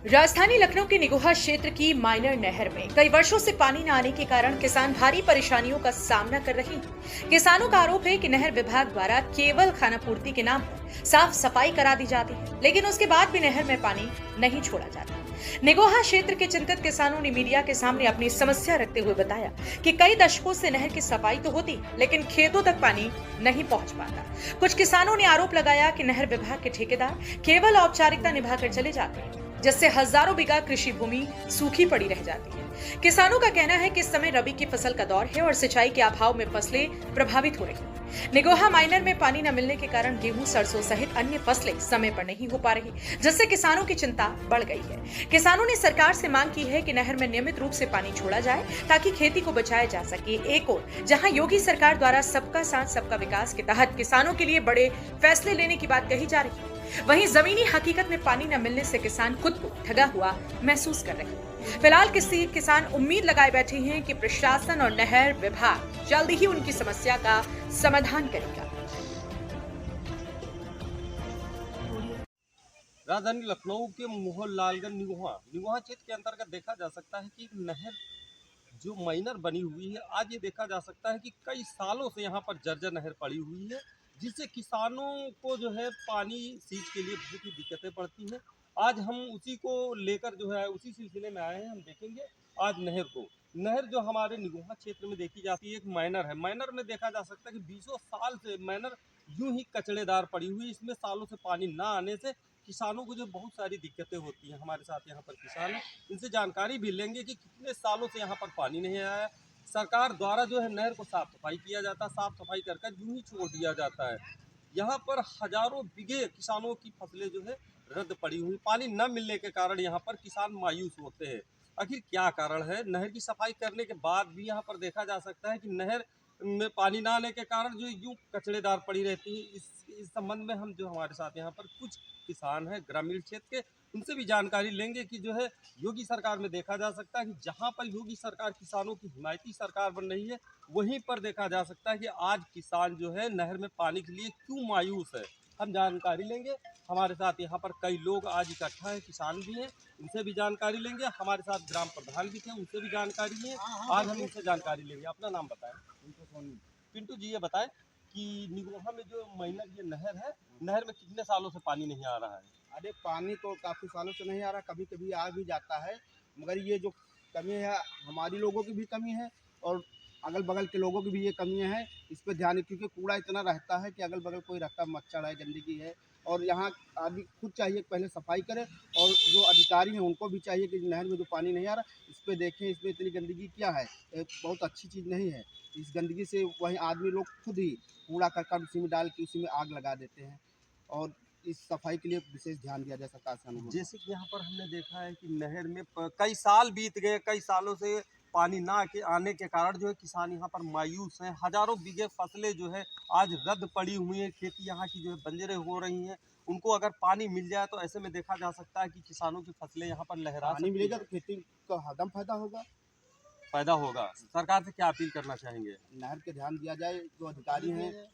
राजधानी लखनऊ के निगोहा क्षेत्र की माइनर नहर में कई वर्षों से पानी न आने के कारण किसान भारी परेशानियों का सामना कर रहे हैं। किसानों का आरोप है कि नहर विभाग द्वारा केवल खानापूर्ति के नाम पर साफ सफाई करा दी जाती है, लेकिन उसके बाद भी नहर में पानी नहीं छोड़ा जाता। निगोहा क्षेत्र के चिंतित किसानों ने मीडिया के सामने अपनी समस्या रखते हुए बताया कि कई दशकों से नहर की सफाई तो होती, लेकिन खेतों तक पानी नहीं पहुंच पाता। कुछ किसानों ने आरोप लगाया कि नहर विभाग के ठेकेदार केवल औपचारिकता निभाकर चले जाते हैं, जिससे हजारों बीघा कृषि भूमि सूखी पड़ी रह जाती है। किसानों का कहना है कि इस समय रबी की फसल का दौर है और सिंचाई के अभाव में फसलें प्रभावित हो रही हैं। निगोहा माइनर में पानी न मिलने के कारण गेहूं, सरसों सहित अन्य फसलें समय पर नहीं हो पा रही, जिससे किसानों की चिंता बढ़ गई है। किसानों ने सरकार से मांग की है कि नहर में नियमित रूप से पानी छोड़ा जाए ताकि खेती को बचाया जा सके। एक ओर जहां योगी सरकार द्वारा सबका साथ सबका विकास के तहत किसानों के लिए बड़े फैसले लेने की बात कही जा रही है, वहीं जमीनी हकीकत में पानी न मिलने से किसान खुद को ठगा हुआ महसूस कर रहे हैं। फिलहाल किसान उम्मीद लगाए बैठे हैं कि प्रशासन और नहर विभाग जल्द ही उनकी समस्या का समाधान करेगा। राजधानी लखनऊ के मोहनलालगंज निगोहा क्षेत्र के अंतर्गत देखा जा सकता है कि नहर जो माइनर बनी हुई है, आज ये देखा जा सकता है कि कई सालों से यहाँ पर जर्जर नहर पड़ी हुई है, जिससे किसानों को जो है पानी सींच के लिए बहुत ही दिक्कतें पड़ती हैं। आज हम उसी को लेकर जो है उसी सिलसिले में आए हैं। हम देखेंगे आज नहर जो हमारे निगोहा क्षेत्र में देखी जाती है, एक माइनर है। माइनर में देखा जा सकता है कि 20 साल से माइनर यूं ही कचड़ेदार पड़ी हुई, इसमें सालों से पानी ना आने से किसानों को जो बहुत सारी दिक्कतें होती हैं। हमारे साथ यहाँ पर किसान हैं, इनसे जानकारी भी लेंगे कि कितने सालों से यहाँ पर पानी नहीं आया। सरकार द्वारा जो है नहर को साफ सफाई किया जाता है, साफ सफाई कर यूं ही छोड़ दिया जाता है। यहाँ पर हजारों बीघे किसानों की फसलें जो है रद्द पड़ी हुई, पानी न मिलने के कारण यहाँ पर किसान मायूस होते हैं। आखिर क्या कारण है? नहर की सफाई करने के बाद भी यहाँ पर देखा जा सकता है कि नहर में पानी ना आने के कारण जो यूं कचड़ेदार पड़ी रहती है। इस संबंध में हम जो हमारे साथ यहाँ पर कुछ किसान हैं ग्रामीण क्षेत्र के, उनसे भी जानकारी लेंगे कि जो है योगी सरकार में देखा जा सकता है कि जहाँ पर योगी सरकार किसानों की हिमायती सरकार बन रही है, वहीं पर देखा जा सकता है कि आज किसान जो है नहर में पानी के लिए क्यों मायूस है। हम जानकारी लेंगे। हमारे साथ यहाँ पर कई लोग आज इकट्ठा है, किसान भी हैं, उनसे भी जानकारी लेंगे। हमारे साथ ग्राम प्रधान भी थे, उनसे भी जानकारी है। आज हम इनसे जानकारी लेंगे। अपना नाम बताएं। पिंटू जी, ये बताएं कि निगोहा में जो माइनर ये नहर है, नहर में कितने सालों से पानी नहीं आ रहा है? अरे पानी तो काफ़ी सालों से नहीं आ रहा, कभी कभी आ भी जाता है, मगर ये जो कमी है हमारी लोगों की भी कमी है और अगल बगल के लोगों की भी ये कमी है। इस पर ध्यान, क्योंकि कूड़ा इतना रहता है कि अगल बगल कोई रहता, मच्छर है, गंदगी है, और यहाँ आदमी खुद चाहिए पहले सफाई करे, और जो अधिकारी हैं उनको भी चाहिए कि नहर में जो पानी नहीं आ रहा इस पर देखें, इसमें इतनी गंदगी क्या है, बहुत अच्छी चीज़ नहीं है। इस गंदगी से वहीं आदमी लोग खुद ही कूड़ा करकट उसी में डाल के उसी में आग लगा देते हैं, और इस सफाई के लिए विशेष ध्यान दिया जाए सरकार से अनुरोध। जैसे कि यहाँ पर हमने देखा है कि नहर में कई साल बीत गए, कई सालों से पानी ना के आने के कारण जो है किसान यहाँ पर मायूस हैं। हजारों बीघे फसलें जो है आज रद्द पड़ी हुई हैं, खेती यहाँ की जो है बंजरें हो रही हैं। उनको अगर पानी मिल जाए तो ऐसे में देखा जा सकता है कि किसानों की फसलें यहाँ पर लहरा पानी मिलेगा तो खेती का हदम फायदा होगा। पैदा होगा। सरकार से क्या अपील करना चाहेंगे? नहर के ध्यान दिया जाए, जो अधिकारी हैं।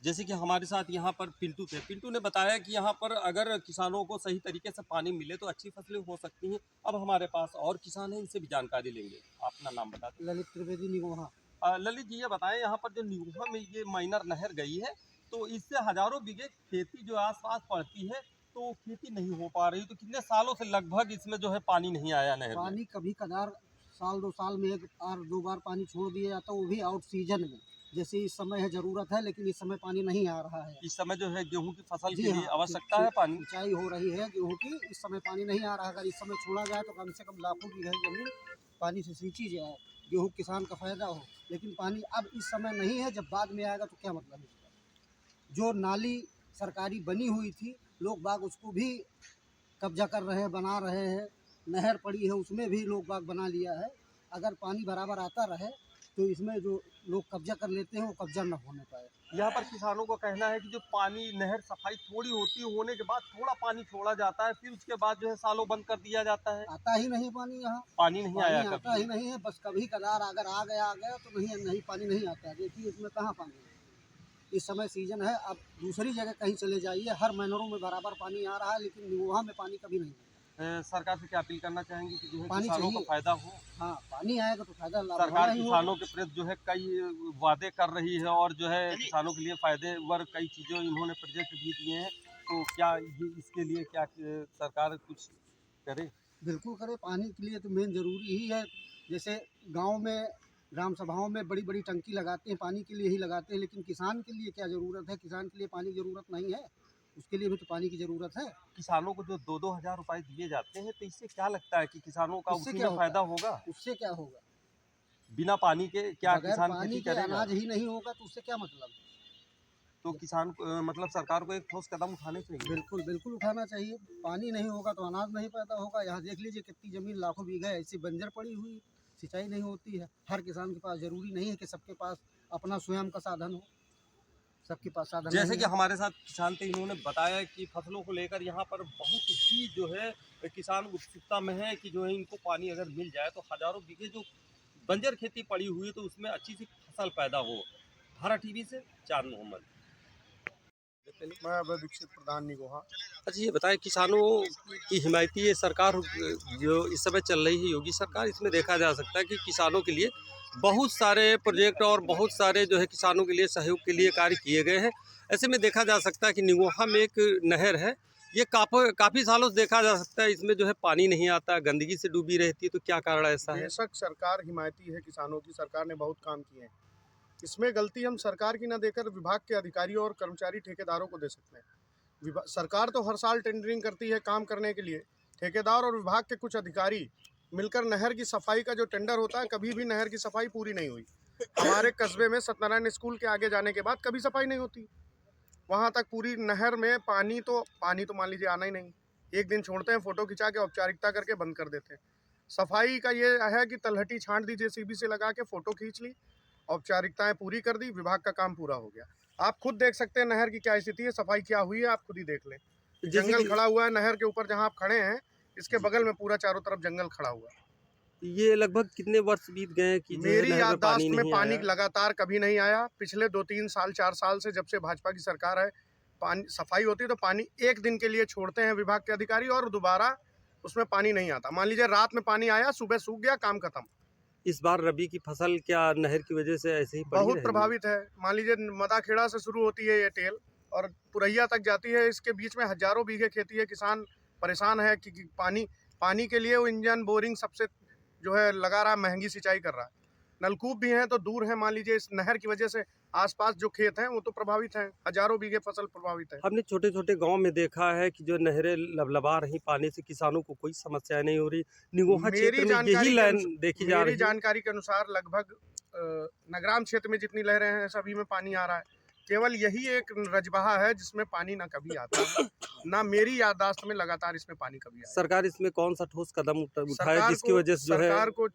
जैसे कि हमारे साथ यहाँ पर पिंटू थे, पिंटू ने बताया कि यहाँ पर अगर किसानों को सही तरीके से पानी मिले तो अच्छी फसलें हो सकती हैं। अब हमारे पास और किसान हैं, इनसे भी जानकारी लेंगे। अपना नाम बता दें। ललित त्रिवेदी, निगोहा। ललित जी, ये बताएं यहाँ पर जो निगोहा में ये माइनर नहर गई है, तो इससे हजारों बीघे खेती जो आसपास पड़ती है, तो खेती नहीं हो पा रही। तो कितने सालों से लगभग इसमें जो है पानी नहीं आया नहर में? पानी कभी कदार साल दो साल में एक बार दो बार पानी छोड़ दिया जाता, वो भी आउट सीजन में, जैसे इस समय है ज़रूरत है, लेकिन इस समय पानी नहीं आ रहा है। इस समय जो है गेहूं की फसल जी के लिए हाँ, आवश्यकता है पानी। सिंचाई हो रही है गेहूँ की, इस समय पानी नहीं आ रहा है। अगर इस समय छोड़ा जाए तो कम से कम लाखों बीघा जमीन पानी से सींची जाए, गेहूँ किसान का फायदा हो। लेकिन पानी अब इस समय नहीं है, जब बाद में आएगा तो क्या मतलब इसका। जो नाली सरकारी बनी हुई थी, लोग बाग उसको भी कब्जा कर रहे हैं, बना रहे हैं। नहर पड़ी है उसमें भी लोग बाग बना लिया है। अगर पानी बराबर आता रहे तो इसमें जो लोग कब्जा कर लेते हैं वो कब्जा न होने पाए। यहाँ पर किसानों का कहना है कि जो पानी नहर सफाई थोड़ी होती है, होने के बाद थोड़ा पानी छोड़ा जाता है, फिर उसके बाद जो है सालों बंद कर दिया जाता है। आता ही नहीं पानी, यहाँ पानी नहीं आया पानी आता कभी। ही नहीं है। बस कभी कदार अगर आ गया तो नहीं पानी नहीं आता। देखिए इसमें कहाँ पानी है। इस समय सीजन है। अब दूसरी जगह कहीं चले जाइए, हर मैनरों में बराबर पानी आ रहा है, लेकिन निगोहा में पानी कभी नहीं है। सरकार से क्या अपील करना चाहेंगे कि जो है पानी किसानों को चाहिए। फायदा हो? हाँ, पानी आएगा तो फायदा लाभ सरकार होना ही होगा। किसानों के प्रति जो है कई वादे कर रही है और जो है किसानों के लिए फायदेवर कई चीज़ें इन्होंने प्रोजेक्ट भी दिए हैं, तो क्या ये इसके लिए क्या सरकार कुछ करे? बिल्कुल करे, पानी के लिए तो मेन ज़रूरी ही है। जैसे गांव में ग्राम सभाओं में बड़ी बड़ी टंकी लगाते हैं, पानी के लिए ही लगाते हैं, लेकिन किसान के लिए क्या ज़रूरत है? किसान के लिए पानी की ज़रूरत नहीं है, उसके लिए भी तो पानी की ज़रूरत है। किसानों को जो 2-2 हज़ार रुपए दिए जाते हैं, तो इससे क्या लगता है कि किसानों का उससे उसी क्या में होगा? फायदा होगा? उससे क्या होगा? बिना पानी के क्या बगैर किसान पानी खेती के करेगा? अनाज ही नहीं होगा तो उससे क्या मतलब? तो किसान को मतलब सरकार को एक ठोस कदम उठाने चाहिए। बिल्कुल बिल्कुल उठाना चाहिए। पानी नहीं होगा तो अनाज नहीं पैदा होगा। यहाँ देख लीजिए कितनी ज़मीन लाखों बीघा ऐसी बंजर पड़ी हुई, सिंचाई नहीं होती है। हर किसान के पास ज़रूरी नहीं है कि सबके पास अपना स्वयं का साधन हो, सबके पास साधन जैसे नहीं कि है। हमारे साथ किसान थे, इन्होंने बताया कि फसलों को लेकर यहाँ पर बहुत ही जो है किसान उत्सुकता में है कि जो है इनको पानी अगर मिल जाए तो हज़ारों बीघे जो बंजर खेती पड़ी हुई है तो उसमें अच्छी सी फसल पैदा हो। भारत टीवी से चांद मोहम्मद। मैं अभय दीक्षित, प्रधान निगोहा। अच्छा, ये बताएं, किसानों की हिमायती ये सरकार जो इस समय चल रही है योगी सरकार, इसमें देखा जा सकता है कि किसानों के लिए बहुत सारे प्रोजेक्ट और बहुत सारे जो है किसानों के लिए सहयोग के लिए कार्य किए गए हैं। ऐसे में देखा जा सकता है कि निगोहा में एक नहर है, ये काफ़ी सालों से देखा जा सकता है इसमें जो है पानी नहीं आता, गंदगी से डूबी रहती है, तो क्या कारण ऐसा है? बेशक सरकार हिमायती है किसानों की, सरकार ने बहुत काम किए हैं। इसमें गलती हम सरकार की न देकर विभाग के अधिकारियों और कर्मचारी ठेकेदारों को दे सकते हैं। सरकार तो हर साल टेंडरिंग करती है काम करने के लिए। ठेकेदार और विभाग के कुछ अधिकारी मिलकर नहर की सफाई का जो टेंडर होता है, कभी भी नहर की सफाई पूरी नहीं हुई। हमारे कस्बे में सत्यनारायण स्कूल के आगे जाने के बाद कभी सफाई नहीं होती। वहाँ तक पूरी नहर में पानी तो मान लीजिए आना ही नहीं। एक दिन छोड़ते हैं, फ़ोटो खिंचा के औपचारिकता करके बंद कर देते हैं। सफाई का ये है कि तलहटी छांट दी जेसीबी से लगा के फ़ोटो खींच ली, औपचारिकताएं पूरी कर दी, विभाग का काम पूरा हो गया। आप खुद देख सकते हैं नहर की क्या स्थिति है, सफाई क्या हुई है, आप खुद ही देख लें। जंगल खड़ा हुआ है नहर के ऊपर, जहां आप खड़े हैं इसके बगल में पूरा चारों तरफ जंगल खड़ा हुआ है। ये लगभग कितने वर्ष बीत गए हैं कि जो है मेरी नहर में याददाश्त में नहीं पानी आया? लगातार कभी नहीं आया। पिछले 2-3 साल 4 साल से जब से भाजपा की सरकार है, पानी सफाई होती है तो पानी एक दिन के लिए छोड़ते हैं विभाग के अधिकारी और दोबारा उसमें पानी नहीं आता। मान लीजिए रात में पानी आया, सुबह सूख गया, काम खत्म। इस बार रबी की फसल क्या नहर की वजह से ऐसे ही पड़ी बहुत रहेगी? प्रभावित है। मान लीजिए मदाखेड़ा से शुरू होती है ये टेल और पुरैया तक जाती है। इसके बीच में हजारों बीघे खेती है। किसान परेशान है कि पानी के लिए वो इंजन बोरिंग सबसे जो है लगा रहा है, महंगी सिंचाई कर रहा है। नलकूप भी हैं तो दूर है। मान लीजिए इस नहर की वजह से आसपास जो खेत हैं वो तो प्रभावित हैं। हजारों बीघे फसल प्रभावित है। हमने छोटे छोटे गांव में देखा है कि जो नहरें लबलबा रही पानी से, किसानों को कोई समस्या नहीं हो रही। निगोहा क्षेत्र में यही लाइन देखी जा रही मेरी है। जानकारी के अनुसार लगभग नगराम क्षेत्र में जितनी लहरें हैं सभी में पानी आ रहा है। केवल यही एक रजबहा है जिसमें पानी ना कभी आता है, ना मेरी याददाश्त में लगातार इसमें पानी कभी आया। सरकार इसमें कौन सा ठोस कदम उठाए सरकार जिसकी को वजह से जो है सरकार को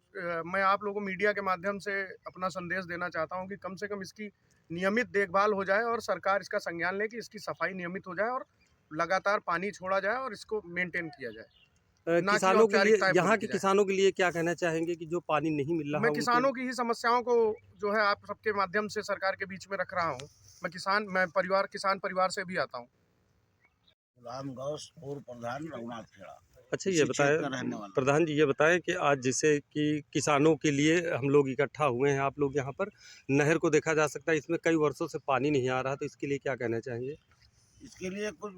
मैं आप लोगों को मीडिया के माध्यम से अपना संदेश देना चाहता हूं कि कम से कम इसकी नियमित देखभाल हो जाए और सरकार इसका संज्ञान ले कि इसकी सफाई नियमित हो जाए और लगातार पानी छोड़ा जाए और इसको मेंटेन किया जाए। ना कि किसानों के लिए, औपचारिकताएं यहाँ पूरी के की जाए। किसानों के लिए क्या कहना चाहेंगे कि जो पानी नहीं मिल रहा मैं उनको? किसानों की ही समस्याओं को जो है आप सबके माध्यम से सरकार के बीच में रख रहा हूँ। मैं किसान परिवार से भी आता हूँ। राम गौस पूर्व प्रधान रघुनाथ खेड़ा। अच्छा, ये इसी क्षेत्र का बताएं रहने वाला। प्रधान जी, ये बताएं कि आज जैसे कि किसानों के लिए हम लोग इकट्ठा हुए हैं, आप लोग यहाँ पर नहर को देखा जा सकता है, इसमें कई वर्षों से पानी नहीं आ रहा, तो इसके लिए क्या कहना चाहेंगे? इसके लिए कुछ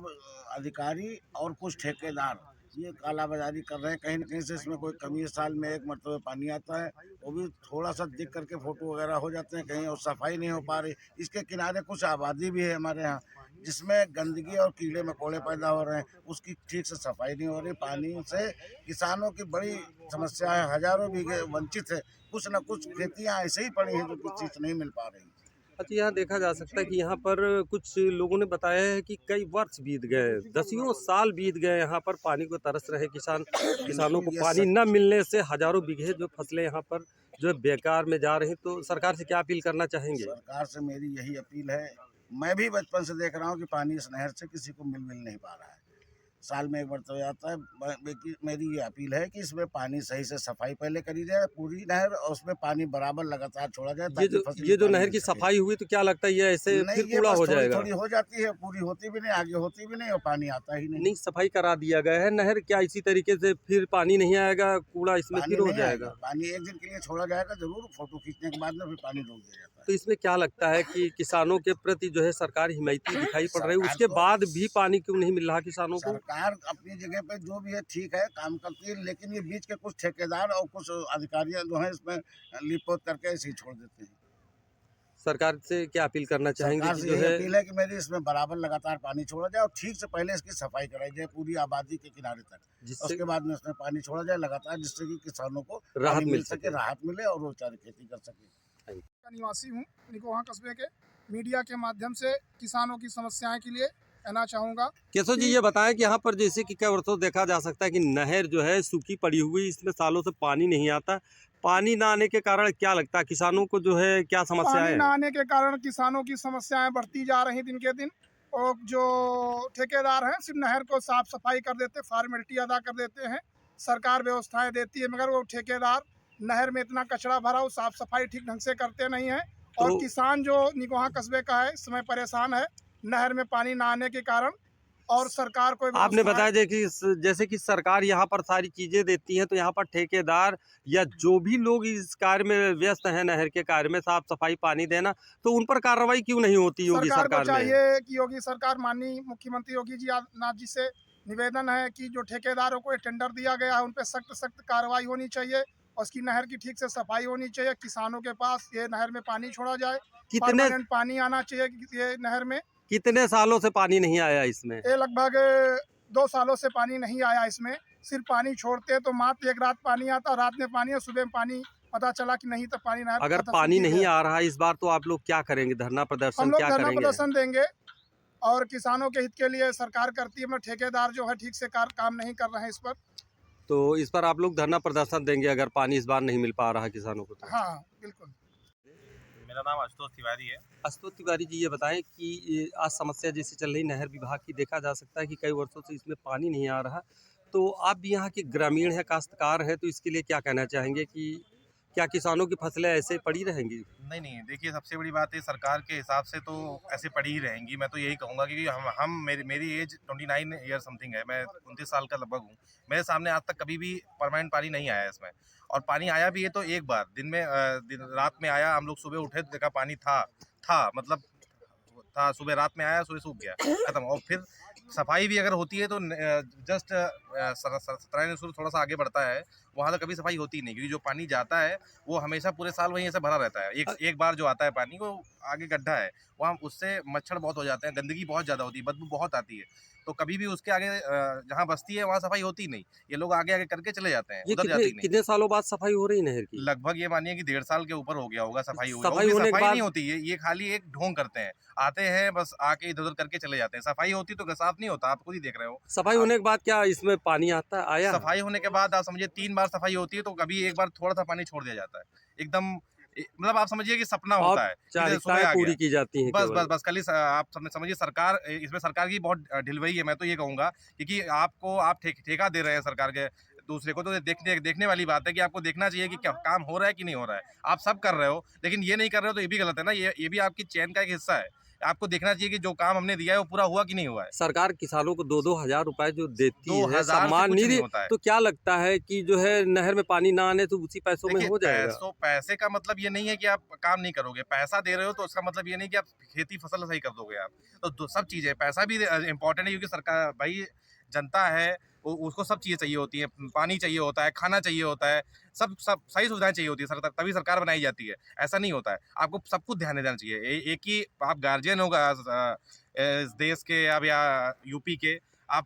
अधिकारी और कुछ ठेकेदार ये कालाबाजारी कर रहे हैं। कहीं न कहीं से इसमें कोई कमी है। साल में एक मरतबा पानी आता है, वो भी थोड़ा सा दिख करके फ़ोटो वगैरह हो जाते हैं कहीं, और सफाई नहीं हो पा रही। इसके किनारे कुछ आबादी भी है हमारे यहाँ, जिसमें गंदगी और कीड़े मकोड़े पैदा हो रहे हैं। उसकी ठीक से सफाई नहीं हो रही। पानी से किसानों की बड़ी समस्या है। हजारों बीघे वंचित है। कुछ न कुछ खेतियाँ ऐसे ही पड़ी हैं जो किसी चीज़ नहीं मिल पा रही। अच्छा, यहाँ देखा जा सकता है कि यहाँ पर कुछ लोगों ने बताया है कि कई वर्ष बीत गए, दसियों साल बीत गए, यहाँ पर पानी को तरस रहे किसानों को ये पानी न मिलने से हजारों बीघे जो फसलें यहाँ पर जो है बेकार में जा रही। तो सरकार से क्या अपील करना चाहेंगे? सरकार से मेरी यही अपील है। मैं भी बचपन से देख रहा हूँ कि पानी इस नहर से किसी को मिल नहीं पा रहा है। साल में एक मरतबा आता है। मेरी ये अपील है कि इसमें पानी सही से सफाई पहले करी जाए पूरी नहर, और उसमें पानी बराबर लगातार छोड़ा जाए। ये जो नहर की सफाई हुई तो क्या लगता है ये ऐसे फिर कूड़ा हो जाएगा? थोड़ी हो जाती है, पूरी होती भी नहीं, आगे होती भी नहीं और पानी आता ही नहीं। नहीं, सफाई करा दिया गया है नहर, क्या इसी तरीके से फिर पानी नहीं आएगा, कूड़ा इसमें फिर हो जाएगा? पानी एक दिन के लिए छोड़ा जाएगा जरूर, फोटो खींचने के बाद में फिर पानी रोक दिया जाता है। तो इसमें क्या लगता है कि किसानों के प्रति जो है सरकार हिमायती दिखाई पड़ रही है, उसके बाद भी पानी क्यों नहीं मिल रहा किसानों को? सरकार अपनी जगह पे जो भी है ठीक है, काम करती है, लेकिन ये बीच के कुछ ठेकेदार और कुछ अधिकारी जो हैं इसमें लिपोत करके ऐसे ही छोड़ देते हैं। सरकार से क्या अपील करना चाहेंगे सरकार कि से जो यही है अपील है कि मेरी इसमें बराबर लगातार पानी छोड़ा जाए और ठीक से पहले इसकी सफाई कराई जाए पूरी आबादी के किनारे तक, जिससे उसके बाद में इसमें पानी छोड़ा जाए लगातार, जिससे कि किसानों को राहत पानी मिल सके। राहत मिले और वो चारे खेती कर सके। का निवासी हूँ, निकोहा कस्बे के। मीडिया के माध्यम से किसानों की समस्याएं के लिए कहना चाहूँगा। केशव जी ये बताएं कि यहाँ पर जैसे कि कई वर्षों देखा जा सकता है कि नहर जो है सूखी पड़ी हुई, इसमें सालों से पानी नहीं आता। पानी ना आने के कारण क्या लगता है किसानों को जो है क्या समस्या पानी है? न आने के कारण किसानों की समस्याएं बढ़ती जा रही दिन के दिन, और जो ठेकेदार हैं सिर्फ नहर को साफ सफाई कर देते, फॉर्मेलिटी अदा कर देते हैं, सरकार व्यवस्थाएं देती है, मगर वो ठेकेदार नहर में इतना कचरा भरा, वो साफ सफाई ठीक ढंग से करते नहीं है। और किसान जो निकोहा कस्बे का है इस समय परेशान है नहर में पानी ना आने के कारण, और सरकार को आपने बताया कि जैसे कि सरकार यहाँ पर सारी चीजें देती है, तो यहाँ पर ठेकेदार या जो भी लोग इस कार्य में व्यस्त हैं नहर के कार्य में, साफ सफाई पानी देना, तो उन पर कार्रवाई क्यों नहीं होती योगी सरकार को चाहिए कि योगी सरकार, माननीय मुख्यमंत्री योगी जी आदित्यनाथ जी से निवेदन है कि जो ठेकेदारों को टेंडर दिया गया है उन पर सख्त कार्रवाई होनी चाहिए, और उसकी नहर की ठीक से सफाई होनी चाहिए, किसानों के पास ये नहर में पानी छोड़ा जाए, कितने पानी आना चाहिए ये नहर में। कितने सालों से पानी नहीं आया इसमें? ये लगभग 2 सालों से पानी नहीं आया इसमें। सिर्फ पानी छोड़ते हैं तो मात्र एक रात पानी आता, रात में पानी और सुबह में पानी पता चला कि नहीं, तो पानी नहर। अगर पानी नहीं आ रहा है इस बार तो आप लोग क्या करेंगे? धरना प्रदर्शन? हम लोग क्या धरना करेंगे? प्रदर्शन देंगे, और किसानों के हित के लिए सरकार करती है, मगर ठेकेदार जो है ठीक से काम नहीं कर रहे हैं इस पर। तो इस पर आप लोग धरना प्रदर्शन देंगे अगर पानी इस बार नहीं मिल पा रहा है किसानों को? तो हाँ बिल्कुल। मेरा नाम आशुतोष तिवारी है। आशुतोष तिवारी जी ये बताएं कि ये आज समस्या जैसे चल रही नहर विभाग की, देखा जा सकता है कि कई वर्षों से इसमें पानी नहीं आ रहा, तो आप भी यहाँ के ग्रामीण हैं, काश्तकार हैं, तो इसके लिए क्या कहना चाहेंगे कि क्या किसानों की फसलें ऐसे पड़ी रहेंगी? नहीं, देखिए सबसे बड़ी बात है सरकार के हिसाब से तो ऐसे पड़ी ही रहेंगी। मैं तो यही कहूँगा कि मेरी एज 29 ईयर समथिंग है, मैं 29 साल का लगभग हूँ। मेरे सामने आज तक कभी भी परमानेंट पानी नहीं आया इसमें, और पानी आया भी है तो एक बार रात में आया, हम लोग सुबह उठे तो देखा पानी था मतलब था, सुबह रात में आया, सुबह सूख गया, खत्म। और फिर सफाई भी अगर होती है तो जस्ट सतराइन थोड़ा सा आगे बढ़ता है, वहाँ तो कभी सफाई होती नहीं, क्योंकि जो पानी जाता है वो हमेशा पूरे साल वहीं ऐसे भरा रहता है। एक बार जो आता है पानी, वो आगे गड्ढा है, वहाँ उससे मच्छर बहुत हो जाते हैं, गंदगी बहुत ज़्यादा होती है, बदबू बहुत आती है, तो कभी भी उसके आगे जहाँ बस्ती है वहाँ सफाई होती नहीं। ये लोग आगे करके चले जाते हैं, उधर जाती नहीं। कितने सालों बाद सफाई हो रही नहर की? लगभग ये मानिए कि 1.5 साल के ऊपर हो गया होगा सफाई होने के बाद नहीं होती है, ये खाली एक ढोंग करते हैं, आते हैं बस आके इधर उधर करके चले जाते हैं। सफाई होती तो साफ नहीं होता, आप खुद ही देख रहे हो। सफाई होने के बाद क्या इसमें पानी आया? सफाई होने के बाद आप समझिए 3 बार सफाई होती है, तो कभी एक बार थोड़ा सा पानी छोड़ दिया जाता है, एकदम मतलब आप समझिए कि सपना होता है, पूरी की जाती है बस कल आप समझिए सरकार, इसमें सरकार की बहुत ढिलवई है। मैं तो ये कहूँगा क्योंकि आप ठेका दे रहे हैं सरकार के दूसरे को, तो देखने वाली बात है कि आपको देखना चाहिए कि क्या काम हो रहा है कि नहीं हो रहा है। आप सब कर रहे हो लेकिन ये नहीं कर रहे हो, तो ये भी गलत है ना। ये भी आपकी चैन का एक हिस्सा है, आपको देखना चाहिए कि जो काम हमने दिया है वो पूरा हुआ कि नहीं हुआ है। सरकार किसानों को 2-2 हजार रुपए जो देती है, 2,000 सम्मान निधि, तो क्या लगता है कि जो है नहर में पानी ना आने तो उसी पैसों में हो जाएगा? पैसे का मतलब ये नहीं है कि आप काम नहीं करोगे, पैसा दे रहे हो तो उसका मतलब ये नहीं कि आप खेती फसल सही कर दोगे आप, तो सब चीजें, पैसा भी इम्पोर्टेंट है, क्योंकि सरकार भाई जनता है, उसको सब चीज़ें चाहिए होती हैं, पानी चाहिए होता है, खाना चाहिए होता है, सब सही सुविधाएं चाहिए होती है, तभी सरकार बनाई जाती है। ऐसा नहीं होता है, आपको सब कुछ ध्यान देना चाहिए। एक ही आप गार्जियन होगा इस देश के, अब या यूपी के, आप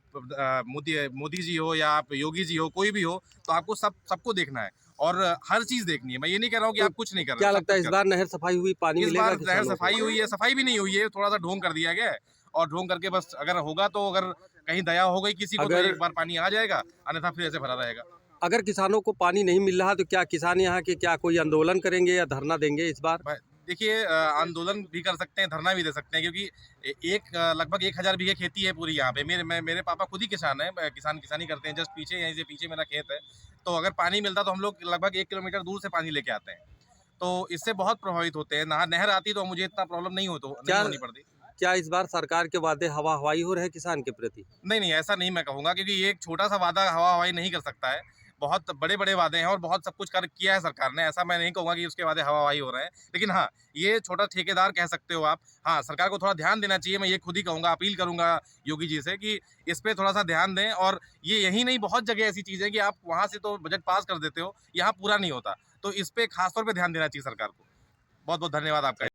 मोदी जी हो या आप योगी जी हो, कोई भी हो, तो आपको सबको देखना है और हर चीज़ देखनी है। मैं ये नहीं कह रहा हूँ कि आप कुछ नहीं कर रहे। क्या लगता है इस बार नहर सफाई हुई, पानी मिलेगा? इस बार नहर सफाई हुई है, सफाई भी नहीं हुई है, थोड़ा सा ढोंग कर दिया गया है, और ढोंग करके बस अगर होगा तो अगर कहीं दया हो गई किसी को तो एक बार पानी आ जाएगा, अन्यथा फिर ऐसे भरा रहेगा। अगर किसानों को पानी नहीं मिल रहा तो क्या किसान यहाँ के क्या कोई आंदोलन करेंगे या धरना देंगे इस बार? देखिए आंदोलन भी कर सकते हैं, धरना भी दे सकते हैं, क्योंकि लगभग 1000 बीघे खेती है पूरी यहाँ पे। मेरे पापा खुद ही किसान हैं, किसानी करते हैं। जस्ट पीछे, यहीं से पीछे मेरा खेत है। तो अगर पानी मिलता तो हम लोग लगभग 1 किलोमीटर दूर से पानी लेके आते हैं, तो इससे बहुत प्रभावित होते हैं। नहर आती तो मुझे इतना प्रॉब्लम नहीं होनी पड़ती। क्या इस बार सरकार के वादे हवा हवाई हो रहे हैं किसान के प्रति? नहीं, ऐसा नहीं मैं कहूँगा, क्योंकि ये एक छोटा सा वादा हवा हवाई नहीं कर सकता है। बहुत बड़े वादे हैं और बहुत सब कुछ किया है सरकार ने। ऐसा मैं नहीं कहूँगा कि उसके वादे हवा हवाई हो रहे हैं। लेकिन हाँ, ये छोटा ठेकेदार कह सकते हो आप। हाँ, सरकार को थोड़ा ध्यान देना चाहिए। मैं ये खुद ही कहूँगा, अपील करूँगा योगी जी से कि इस पे थोड़ा सा ध्यान दें। और ये यही नहीं, बहुत जगह ऐसी चीज़ है कि आप वहाँ से तो बजट पास कर देते हो, यहाँ पूरा नहीं होता। तो इस पे खास तौर पे ध्यान देना चाहिए सरकार को। बहुत बहुत धन्यवाद आपका।